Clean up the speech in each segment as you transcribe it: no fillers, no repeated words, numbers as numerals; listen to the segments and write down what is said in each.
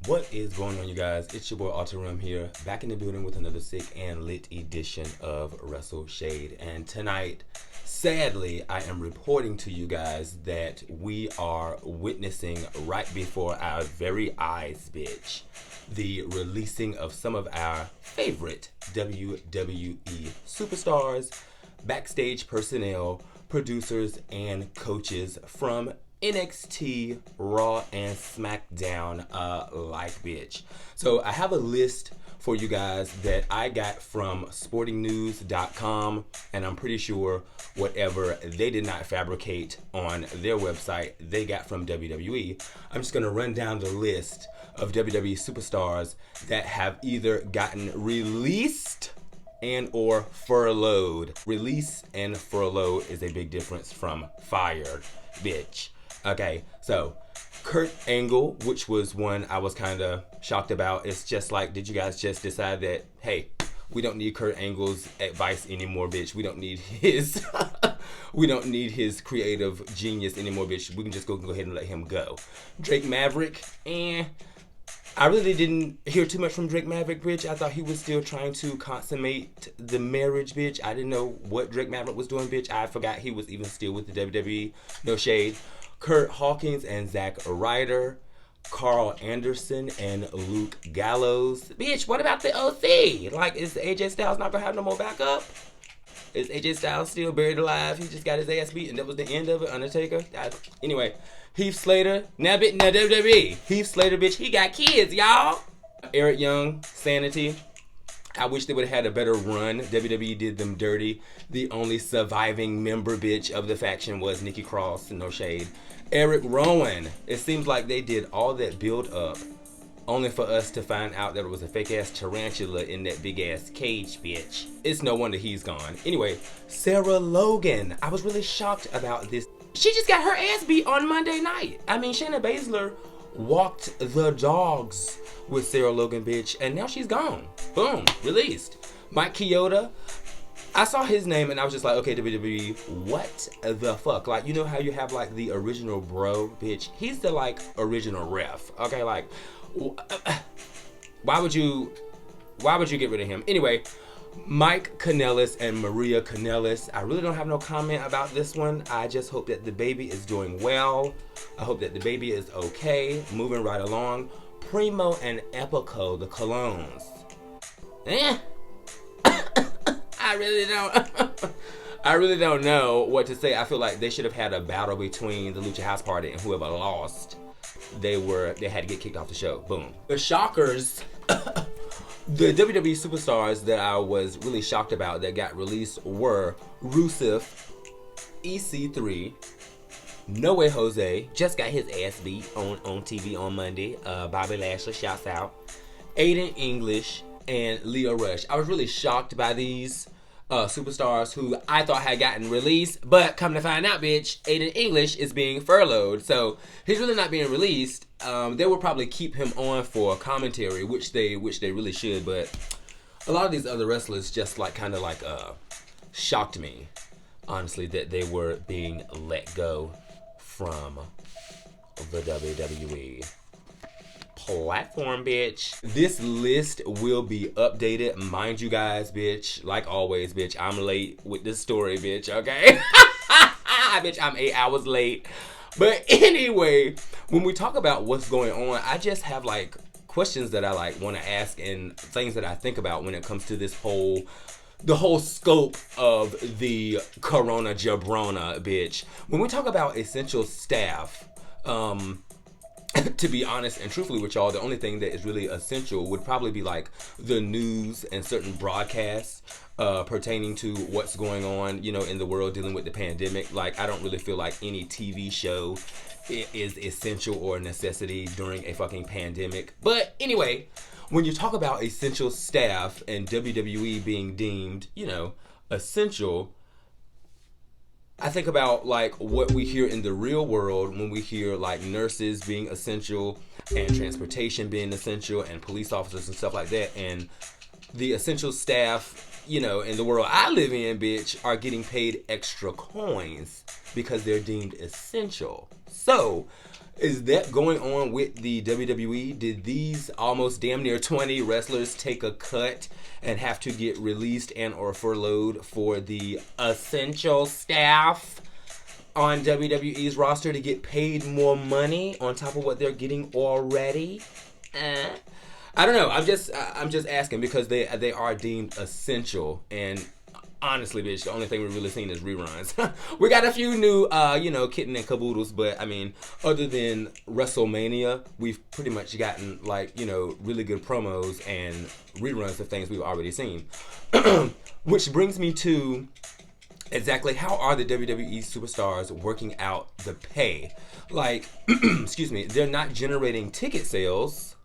What is going on, you guys? It's your boy Alterum here, back in the building with another sick and lit edition of Wrestle Shade. And tonight, sadly, I am reporting to you guys that we are witnessing right before our very eyes, bitch, the releasing of some of our favorite WWE superstars, backstage personnel, producers, and coaches from NXT, Raw, and SmackDown bitch. So I have a list for you guys that I got from sportingnews.com, and I'm pretty sure whatever they did not fabricate on their website, they got from WWE. I'm just going to run down the list of WWE superstars that have either gotten released and or furloughed. Release and furlough is a big difference from fired, bitch. Okay, so Kurt Angle, which was one I was kind of shocked about. It's just like, did you guys just decide that, hey, we don't need Kurt Angle's advice anymore, bitch. We don't need his we don't need his creative genius anymore, bitch. We can just go ahead and let him go. Drake Maverick, I really didn't hear too much from Drake Maverick, bitch. I thought he was still trying to consummate the marriage, bitch. I didn't know what Drake Maverick was doing, bitch. I forgot he was even still with the WWE. No shade. Kurt Hawkins and Zack Ryder, Carl Anderson and Luke Gallows. Bitch, what about the OC? Like, is AJ Styles not gonna have no more backup? Is AJ Styles still buried alive? He just got his ass beat and that was the end of it, Undertaker? Anyway, Heath Slater. Now WWE. Heath Slater, bitch, he got kids, y'all. Eric Young, Sanity. I wish they would have had a better run. WWE did them dirty. The only surviving member, bitch, of the faction was Nikki Cross, no shade. Eric Rowan. It seems like they did all that build up only for us to find out that it was a fake ass tarantula in that big ass cage, bitch. It's no wonder he's gone. Anyway, Sarah Logan. I was really shocked about this. She just got her ass beat on Monday night. I mean, Shayna Baszler walked the dogs with Sarah Logan, bitch, and now she's gone. Boom, released. Mike Chioda. I saw his name and I was just like, okay, WWE, what the fuck? Like, you know how you have like the original bro, bitch? He's the like original ref. Okay, like, why would you get rid of him? Anyway, Mike Kanellis and Maria Kanellis. I really don't have no comment about this one. I just hope that the baby is doing well. I hope that the baby is okay. Moving right along. Primo and Epico, the colognes. I really don't know what to say. I feel like they should have had a battle between the Lucha House Party and whoever lost. They had to get kicked off the show. Boom. The shockers, the WWE superstars that I was really shocked about that got released were Rusev, EC3, No Way Jose, just got his ass beat on TV on Monday. Bobby Lashley, shouts out. Aiden English and Leo Rush. I was really shocked by these superstars who I thought had gotten released, but come to find out, bitch, Aiden English is being furloughed, so he's really not being released. They will probably keep him on for commentary, which they really should, but a lot of these other wrestlers just like kind of like shocked me, honestly, that they were being let go from the WWE platform, bitch. This list will be updated, mind you guys, bitch. Like always, bitch, I'm late with this story, bitch, okay? Bitch, I'm 8 hours late. But anyway, when we talk about what's going on, I just have like questions that I like want to ask and things that I think about when it comes to the whole scope of the Corona Jabrona, bitch. When we talk about essential staff, to be honest and truthfully with y'all, the only thing that is really essential would probably be like the news and certain broadcasts pertaining to what's going on, you know, in the world dealing with the pandemic. Like, I don't really feel like any TV show is essential or a necessity during a fucking pandemic. But anyway, when you talk about essential staff and WWE being deemed, you know, essential, I think about like what we hear in the real world when we hear like nurses being essential and transportation being essential and police officers and stuff like that. And the essential staff, you know, in the world I live in, bitch, are getting paid extra coins because they're deemed essential. So Is that going on with the WWE? Did these almost damn near 20 wrestlers take a cut and have to get released and or furloughed for the essential staff on WWE's roster to get paid more money on top of what they're getting already? I don't know. I'm just asking because they are deemed essential, and honestly, bitch, the only thing we've really seen is reruns. We got a few new, kitten and caboodles, but I mean, other than WrestleMania, we've pretty much gotten really good promos and reruns of things we've already seen. Which brings me to exactly how are the WWE superstars working out the pay? Like, excuse me, they're not generating ticket sales.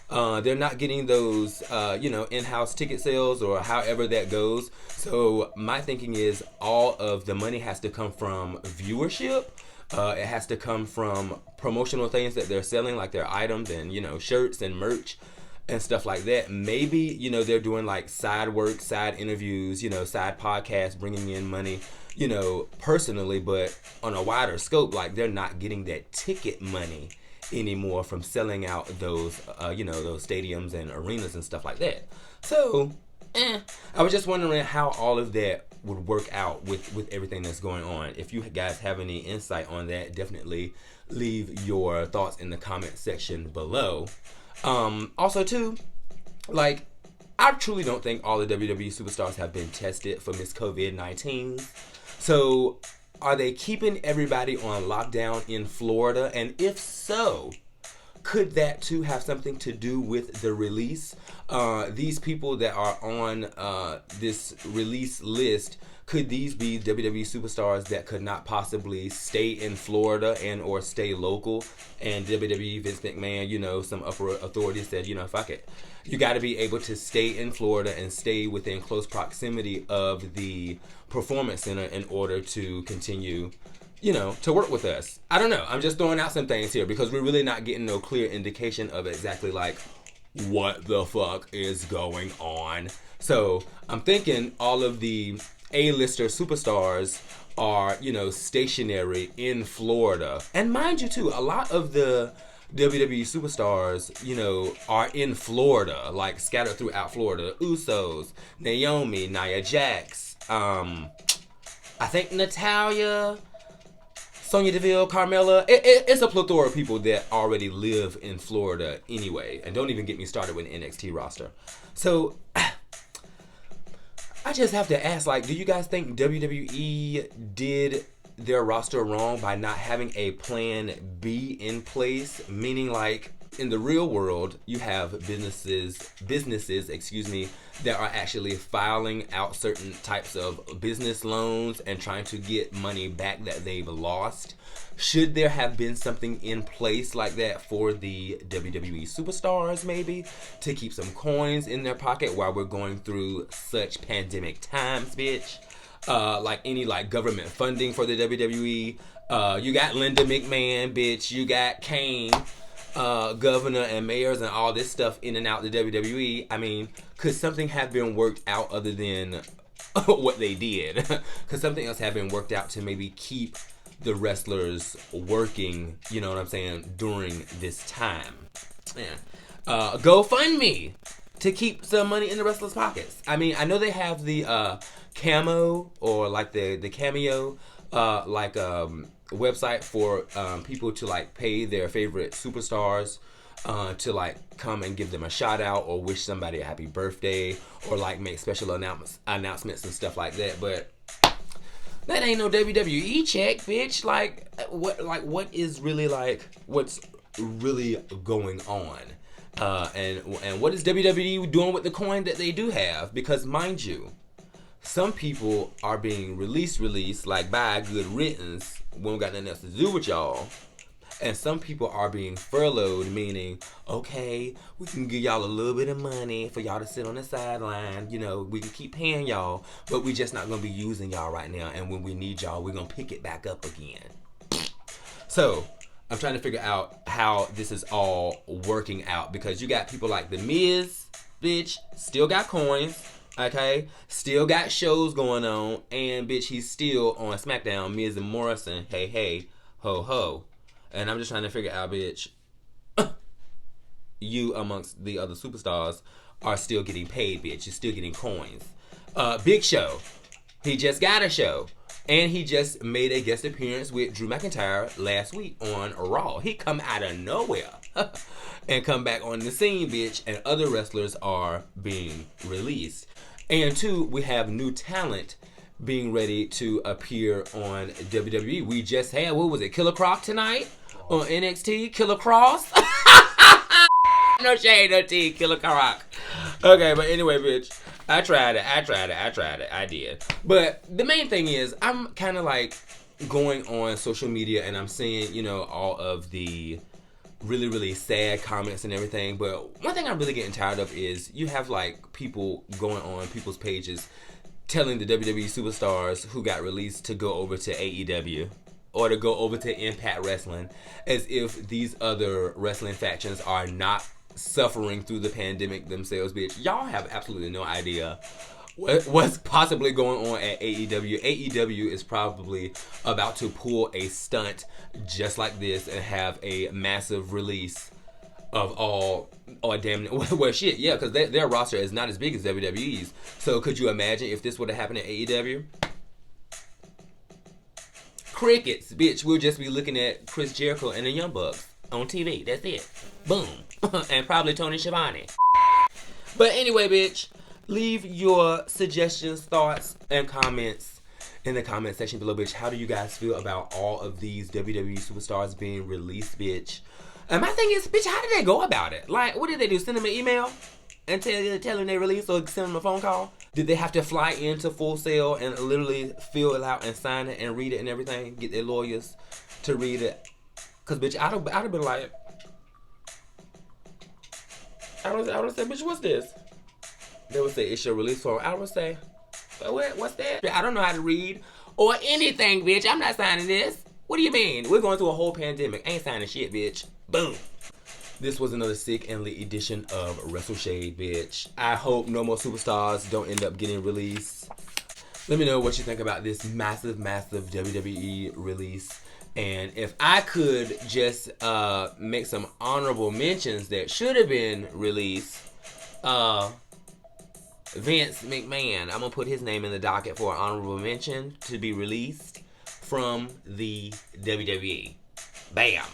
They're not getting those, in-house ticket sales or however that goes. So my thinking is all of the money has to come from viewership. It has to come from promotional things that they're selling, like their items and, shirts and merch and stuff like that. Maybe, they're doing like side work, side interviews, side podcasts, bringing in money, personally, but on a wider scope, like they're not getting that ticket money anymore from selling out those those stadiums and arenas and stuff like that. So I was just wondering how all of that would work out with everything that's going on. If you guys have any insight on that, definitely leave your thoughts in the comment section below. Also too, like, I truly don't think all the WWE superstars have been tested for Miss COVID-19. So are they keeping everybody on lockdown in Florida? And if so, could that too have something to do with the release? These people that are on this release list, could these be WWE superstars that could not possibly stay in Florida and or stay local? And WWE, Vince McMahon, some upper authorities said, fuck it. You got to be able to stay in Florida and stay within close proximity of the performance center in order to continue, to work with us. I don't know. I'm just throwing out some things here because we're really not getting no clear indication of exactly like what the fuck is going on. So I'm thinking all of the A-lister superstars are, stationary in Florida. And mind you too, a lot of the WWE superstars, are in Florida, like scattered throughout Florida. Usos, Naomi, Nia Jax, I think Natalya, Sonya Deville, Carmella. It's a plethora of people that already live in Florida anyway. And don't even get me started with the NXT roster. So I just have to ask, like, do you guys think WWE did their roster wrong by not having a plan B in place? Meaning, like, in the real world, you have businesses, that are actually filing out certain types of business loans and trying to get money back that they've lost. Should there have been something in place like that for the WWE superstars, maybe, to keep some coins in their pocket while we're going through such pandemic times, bitch? Like any like government funding for the WWE. You got Linda McMahon, bitch. You got Kane, governor and mayors and all this stuff in and out the WWE. I mean, could something have been worked out other than what they did? Could something else have been worked out to maybe keep the wrestlers working, you know what I'm saying, during this time? Yeah. GoFundMe to keep some money in the wrestlers' pockets. I mean, I know they have the camo or like the cameo website for people to like pay their favorite superstars to like come and give them a shout out or wish somebody a happy birthday or like make special announcements and stuff like that. But that ain't no WWE check, bitch. What is really what's really going on? And what is WWE doing with the coin that they do have? Because mind you, some people are being released like by a good riddance when we got nothing else to do with y'all. And some people are being furloughed, meaning, okay, we can give y'all a little bit of money for y'all to sit on the sideline. We can keep paying y'all, but we just not going to be using y'all right now. And when we need y'all, we're going to pick it back up again. So I'm trying to figure out how this is all working out because you got people like The Miz, bitch, still got coins. Okay, still got shows going on, and bitch, he's still on SmackDown. Miz and Morrison, hey, ho, ho. And I'm just trying to figure out, bitch, you amongst the other superstars are still getting paid, bitch. You're still getting coins. Big Show, he just got a show. And he just made a guest appearance with Drew McIntyre last week on Raw. He come out of nowhere and come back on the scene, bitch. And other wrestlers are being released. And two, we have new talent being ready to appear on WWE. We just had, what was it, Killer Croc tonight on NXT? Killer Cross? No shade, no tea, Killer Croc. Okay, but anyway, bitch. I tried it. I did. But the main thing is, I'm kind of like going on social media and I'm seeing, you know, all of the really, really sad comments and everything. But one thing I'm really getting tired of is you have like people going on people's pages telling the WWE superstars who got released to go over to AEW or to go over to Impact Wrestling as if these other wrestling factions are not suffering through the pandemic themselves, bitch. Y'all have absolutely no idea what's possibly going on at AEW. AEW is probably about to pull a stunt just like this and have a massive release of all, or damn, well, shit, yeah, because their roster is not as big as WWE's. So could you imagine if this would have happened at AEW? Crickets, bitch. We'll just be looking at Chris Jericho and the Young Bucks on TV. That's it. Boom. And probably Tony Schiavone. But anyway, bitch, leave your suggestions, thoughts, and comments in the comment section below, bitch. How do you guys feel about all of these WWE superstars being released, bitch? And my thing is, bitch, how did they go about it? Like, what did they do? Send them an email and tell them they released, or send them a phone call? Did they have to fly into Full Sail and literally fill it out and sign it and read it and everything? Get their lawyers to read it? Because, bitch, I'd have been like, I would have said, bitch, what's this? They would say, it's your release form. I would say, what's that? I don't know how to read or anything, bitch. I'm not signing this. What do you mean? We're going through a whole pandemic. Ain't signing shit, bitch. Boom. This was another sick and lit edition of Wrestle Shade, bitch. I hope no more superstars don't end up getting released. Let me know what you think about this massive, massive WWE release. And if I could just make some honorable mentions that should have been released, Vince McMahon, I'm going to put his name in the docket for an honorable mention to be released from the WWE. Bam.